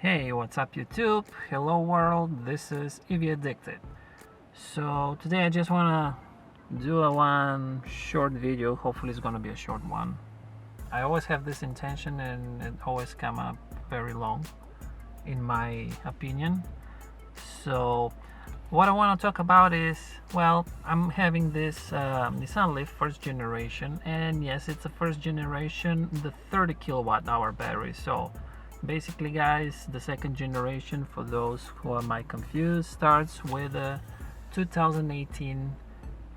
Hey, what's up YouTube? Hello world, this is EV Addicted. So today I just wanna do a one short video. Hopefully it's gonna be a short one. I always have this intention and it always come up very long in my opinion. So what I want to talk about is, well, I'm having this Nissan LEAF first generation, and yes, it's a first generation, the 30 kilowatt hour battery. So basically guys, the second generation, for those who might confused, starts with a 2018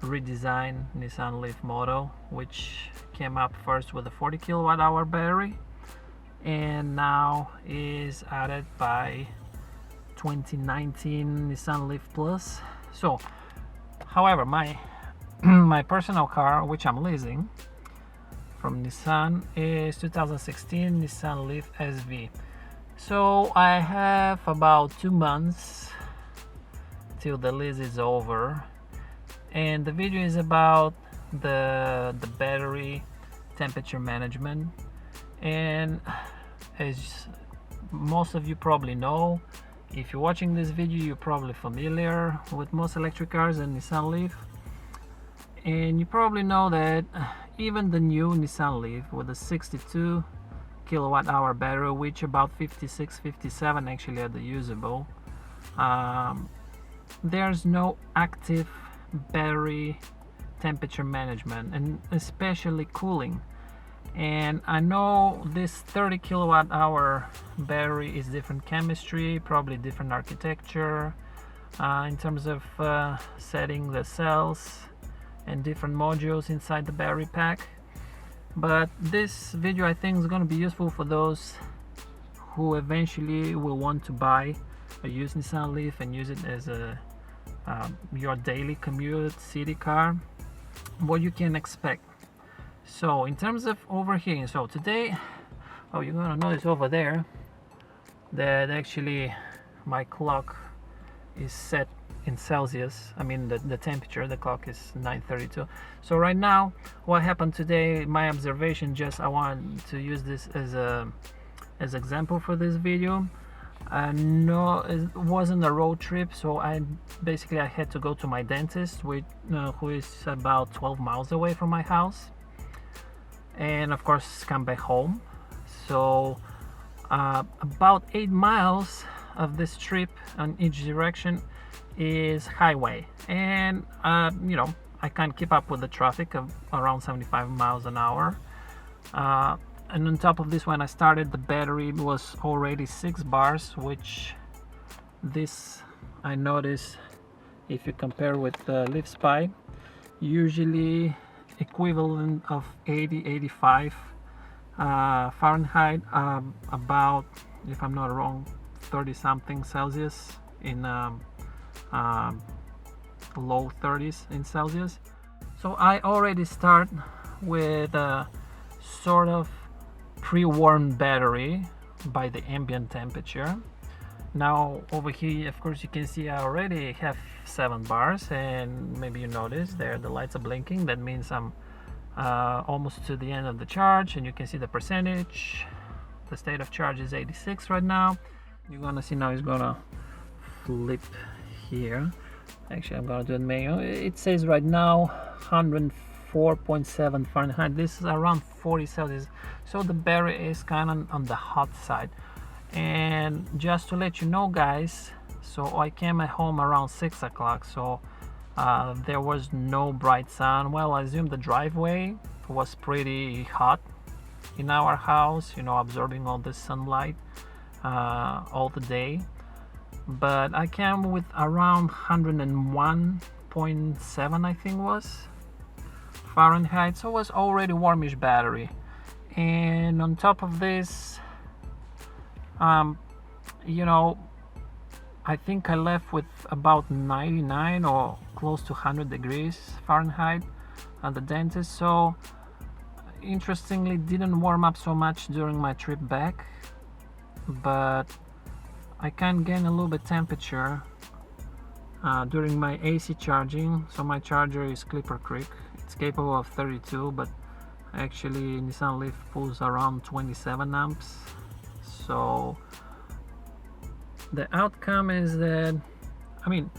redesigned Nissan LEAF model, which came up first with a 40 kilowatt hour battery and now is added by 2019 Nissan LEAF Plus. So however, my my personal car, which I'm leasing from Nissan, is 2016 Nissan LEAF SV. So I have about 2 months till the lease is over, and the video is about the battery temperature management. And as most of you probably know, if you're watching this video, you're probably familiar with most electric cars and Nissan LEAF, and you probably know that even the new Nissan LEAF with a 62 kilowatt hour battery, which about 56-57 actually are the usable, there's no active battery temperature management and especially cooling. And I know this 30 kilowatt hour battery is different chemistry, probably different architecture in terms of setting the cells and different modules inside the battery pack. But this video I think is going to be useful for those who eventually will want to buy a used Nissan LEAF and use it as a your daily commute city car. What you can expect. So in terms of overheating, so today, oh, you're gonna notice over there that actually my clock is set in Celsius. I mean the temperature, the clock is 9:32. So right now, what happened today, my observation, just I want to use this as example for this video. No, it wasn't a road trip, so I had to go to my dentist, who is about 12 miles away from my house, and of course come back home. So about 8 miles of this trip on each direction is highway, and I can't keep up with the traffic of around 75 miles an hour. And on top of this, when I started, the battery was already 6 bars, which this I noticed, if you compare with the LEAF Spy, usually equivalent of 80-85 Fahrenheit, about, if I'm not wrong, 30 something Celsius in low 30s in Celsius. So I already start with a sort of pre-warmed battery by the ambient temperature. Now over here, of course, you can see I already have 7 bars, and maybe you notice there the lights are blinking. That means I'm almost to the end of the charge, and you can see the percentage. The state of charge is 86 right now. You're gonna see now it's gonna flip here. Actually, I'm gonna do it manual. It says right now 104.7 Fahrenheit. This is around 40 Celsius, so the battery is kind of on the hot side. And just to let you know guys, so I came at home around 6 o'clock, so there was no bright sun. Well, I assume the driveway was pretty hot in our house, absorbing all the sunlight all the day. But I came with around 101.7, I think was Fahrenheit, so it was already warmish battery. And on top of this, I think I left with about 99 or close to 100 degrees Fahrenheit at the dentist. So interestingly, didn't warm up so much during my trip back, but I can gain a little bit temperature during my AC charging. So my charger is Clipper Creek. It's capable of 32, but actually Nissan LEAF pulls around 27 amps. So the outcome is that, I mean,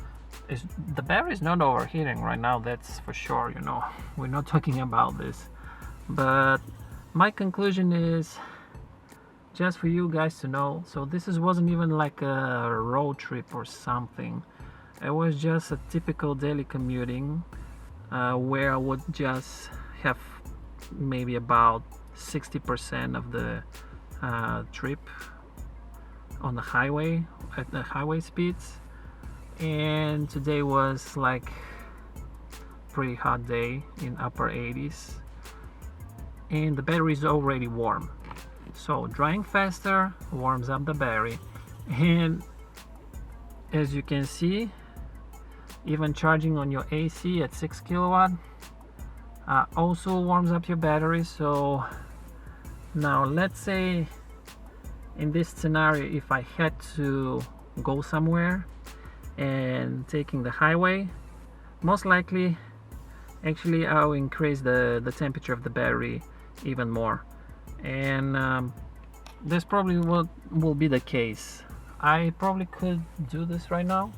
the battery is not overheating right now, that's for sure, you know. We're not talking about this, but my conclusion is just for you guys to know. So this wasn't even like a road trip or something. It was just a typical daily commuting, where I would just have maybe about 60% of the trip on the highway at the highway speeds. And today was like pretty hot day in upper 80s, and the battery is already warm, so drying faster warms up the battery. And as you can see, even charging on your AC at 6 kilowatt also warms up your battery. So now let's say in this scenario, if I had to go somewhere and taking the highway, most likely actually I'll increase the temperature of the battery even more. And this probably will be the case. I probably could do this right now,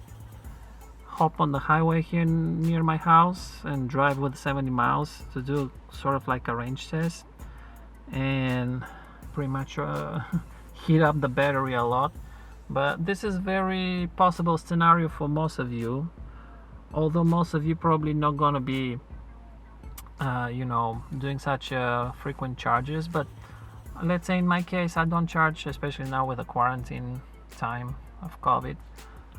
hop on the highway here near my house and drive with 70 miles to do sort of like a range test, and pretty much heat up the battery a lot. But this is very possible scenario for most of you, although most of you probably not gonna be you know, doing such frequent charges. But let's say in my case, I don't charge, especially now with the quarantine time of COVID.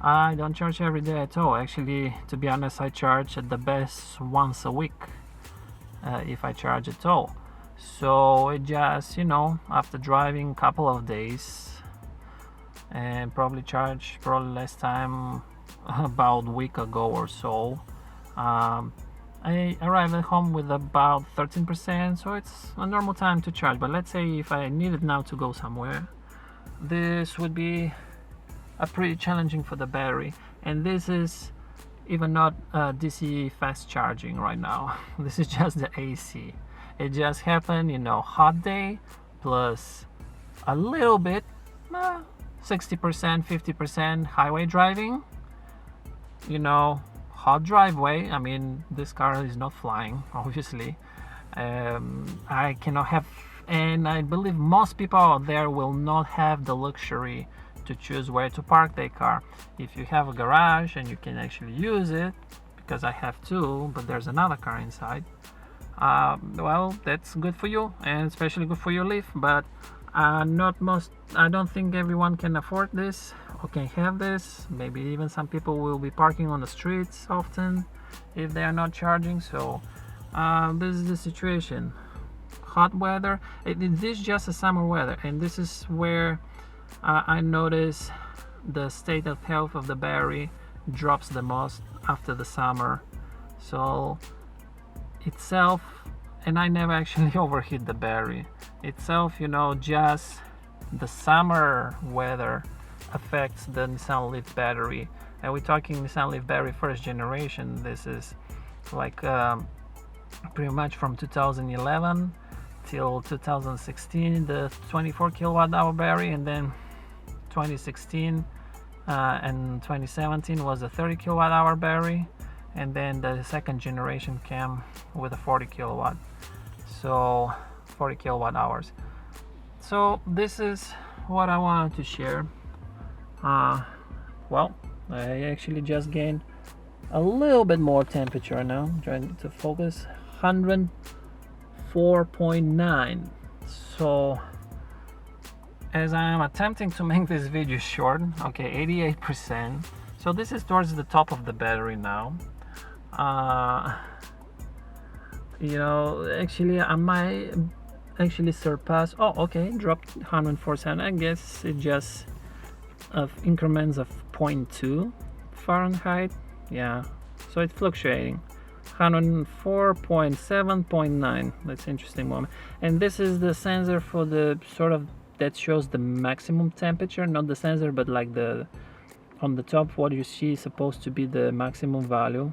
I don't charge every day at all. Actually, to be honest, I charge at the best once a week, if I charge at all. So it just, you know, after driving a couple of days and probably less time, about a week ago or so, I arrived at home with about 13%, so it's a normal time to charge. But let's say if I needed now to go somewhere, this would be a pretty challenging for the battery. And this is even not DC fast charging right now. This is just the AC. It just happened, you know, hot day plus a little bit, 60%, 50% highway driving, you know, hot driveway. I mean, this car is not flying, obviously. I cannot have, and I believe most people out there will not have the luxury to choose where to park their car. If you have a garage and you can actually use it, because I have two, but there's another car inside, well, that's good for you, and especially good for your Leaf. But I don't think everyone can afford this or can have this. Maybe even some people will be parking on the streets often if they are not charging. So this is the situation. Hot weather, this is just a summer weather, and this is where I notice the state of health of the battery drops the most after the summer. So itself, and I never actually overheat the battery itself, you know, just the summer weather affects the Nissan LEAF battery. And we're talking Nissan LEAF battery first generation. This is like pretty much from 2011 till 2016, the 24 kilowatt hour battery, and then 2016 and 2017 was a 30 kilowatt hour battery, and then the second generation came with a 40 kilowatt, so 40 kilowatt hours. So this is what I wanted to share. Well, I actually just gained a little bit more temperature now. I'm trying to focus. 104.9. So as I am attempting to make this video short, okay, 88%. So this is towards the top of the battery now. You know, actually I might actually surpass. Oh, okay, dropped 104%. I guess it just of increments of 0.2 Fahrenheit. Yeah, so it's fluctuating. 104.7.9. That's an interesting moment. And this is the sensor for the sort of that shows the maximum temperature, not the sensor, but like the on the top, what you see is supposed to be the maximum value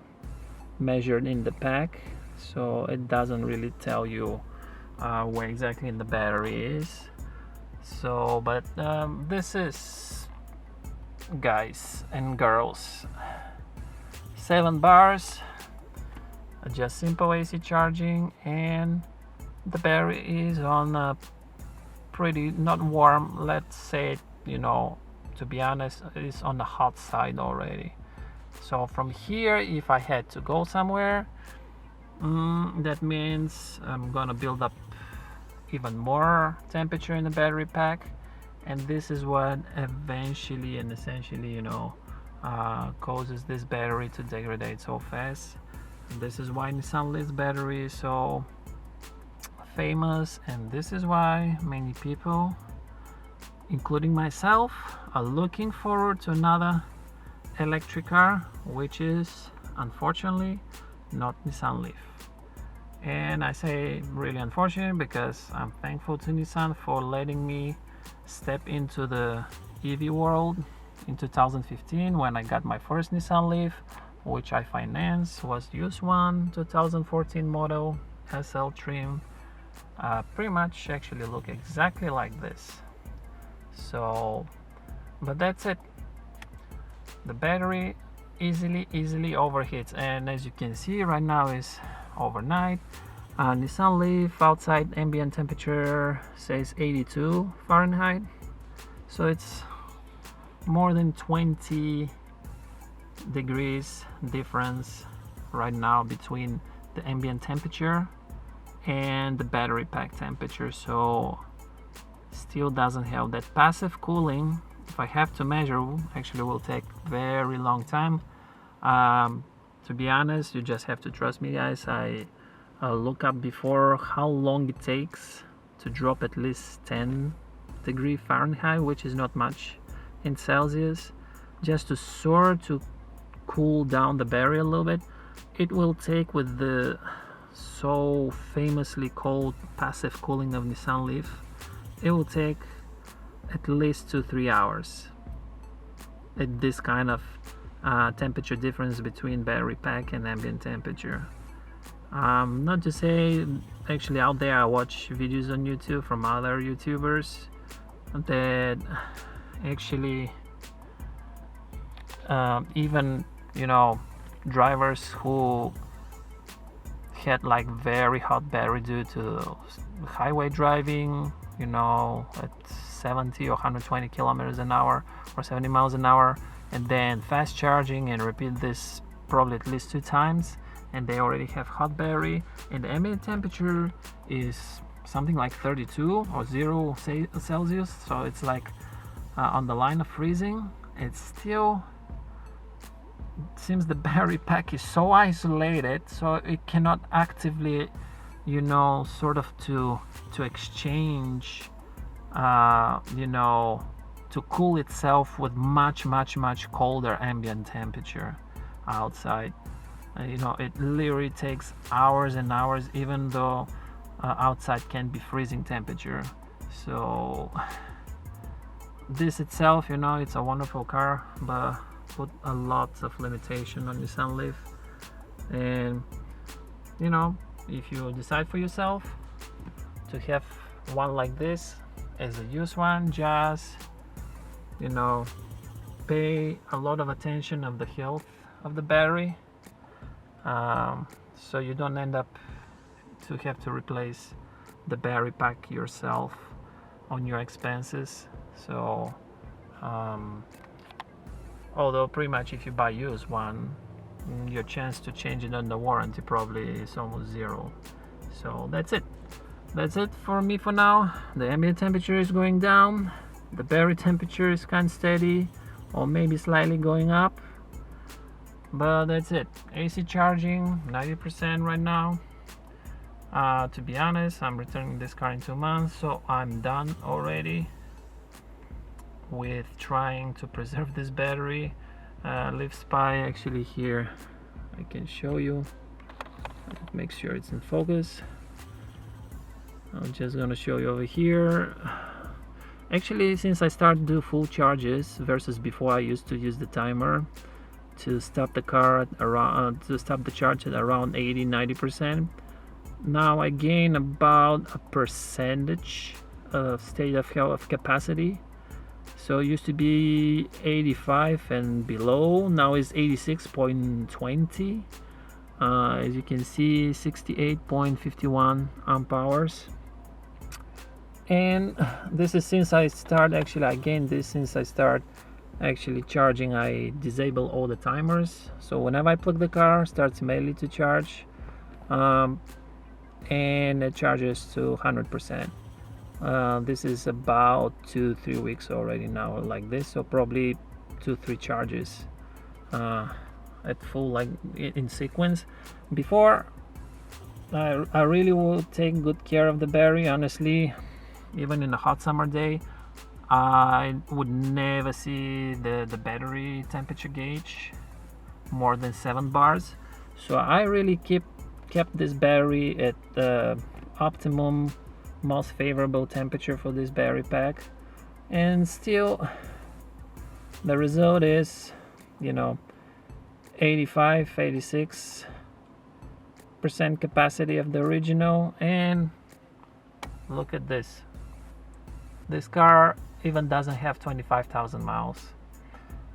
measured in the pack. So it doesn't really tell you where exactly in the battery is. So, but this is guys and girls. 7 bars, just simple AC charging, and the battery is on a pretty, not warm, let's say, you know, to be honest, it's on the hot side already. So from here, if I had to go somewhere, that means I'm gonna build up even more temperature in the battery pack, and this is what eventually and essentially, you know, causes this battery to degrade so fast. And this is why Nissan LEAF battery is so famous, and this is why many people, including myself, are looking forward to another electric car, which is unfortunately not Nissan LEAF. And I say really unfortunate because I'm thankful to Nissan for letting me step into the EV world in 2015 when I got my first Nissan LEAF, which I financed. Was used one 2014 model SL trim, pretty much actually look exactly like this. So, but that's it. The battery easily overheats, and as you can see right now is overnight. Nissan LEAF outside ambient temperature says 82 Fahrenheit, so it's more than 20 degrees difference right now between the ambient temperature and the battery pack temperature. So still doesn't have that passive cooling. If I have to measure, actually will take very long time. To be honest, you just have to trust me, guys. I look up before how long it takes to drop at least 10 degree Fahrenheit, which is not much in Celsius, just to sort to cool down the battery a little bit. It will take, with the so famously called passive cooling of Nissan LEAF, it will take at least 2-3 hours at this kind of temperature difference between battery pack and ambient temperature. Not to say, actually out there I watch videos on YouTube from other YouTubers that actually even, you know, drivers who had like very hot battery due to highway driving, you know, at 70 or 120 kilometers an hour or 70 miles an hour, and then fast charging and repeat this probably at least 2 times, and they already have hot battery, and the ambient temperature is something like 32 or 0 Celsius, so it's like on the line of freezing. It's still seems the battery pack is so isolated, so it cannot actively, you know, sort of to exchange, you know, to cool itself with much colder ambient temperature outside. You know, it literally takes hours and hours, even though outside can be freezing temperature. So this itself, you know, it's a wonderful car, but put a lot of limitation on Nissan LEAF. And you know, if you decide for yourself to have one like this as a used one, just, you know, pay a lot of attention of the health of the battery, so you don't end up to have to replace the battery pack yourself on your expenses. So although pretty much if you buy used one, your chance to change it under warranty probably is almost 0. So that's it for me for now. The ambient temperature is going down, the battery temperature is kind of steady or maybe slightly going up, but that's it. AC charging 90% right now. To be honest, I'm returning this car in 2 months, so I'm done already with trying to preserve this battery. LEAF Spy, actually here I can show you, make sure it's in focus. I'm just gonna show you over here. Actually, since I started to do full charges versus before, I used to use the timer to stop the car at around to stop the charge at around 80-90%. Now I gain about a percentage of state of capacity So it used to be 85 and below, now it's 86.20. As you can see, 68.51 amp hours. And this is since I start, actually I gained this since I start actually charging. I disable all the timers, so whenever I plug the car, starts immediately to charge, and it charges to 100%. This is about 2-3 weeks already now like this, so probably 2-3 charges at full, like in sequence. Before, I really will take good care of the battery, honestly. Even in a hot summer day, I would never see the battery temperature gauge more than 7 bars. So I really kept this battery at the optimum, most favorable temperature for this battery pack, and still the result is, 86% capacity of the original. And look at this. This car even doesn't have 25,000 miles.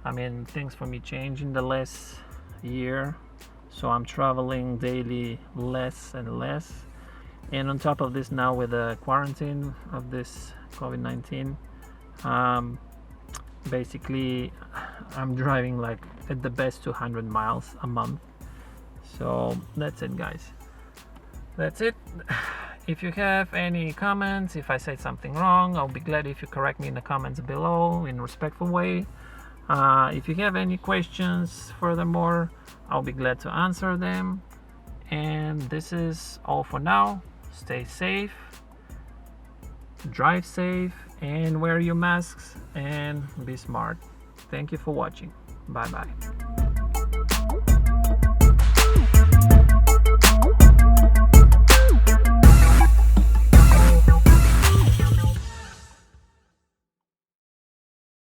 I mean, things for me changed in the last year, so I'm traveling daily less and less. And on top of this, now with the quarantine of this COVID-19, basically I'm driving like at the best 200 miles a month. So that's it, guys. That's it. If you have any comments, if I said something wrong, I'll be glad if you correct me in the comments below in a respectful way. If you have any questions furthermore, I'll be glad to answer them. And this is all for now. Stay safe, drive safe, and wear your masks, and be smart. Thank you for watching. Bye bye.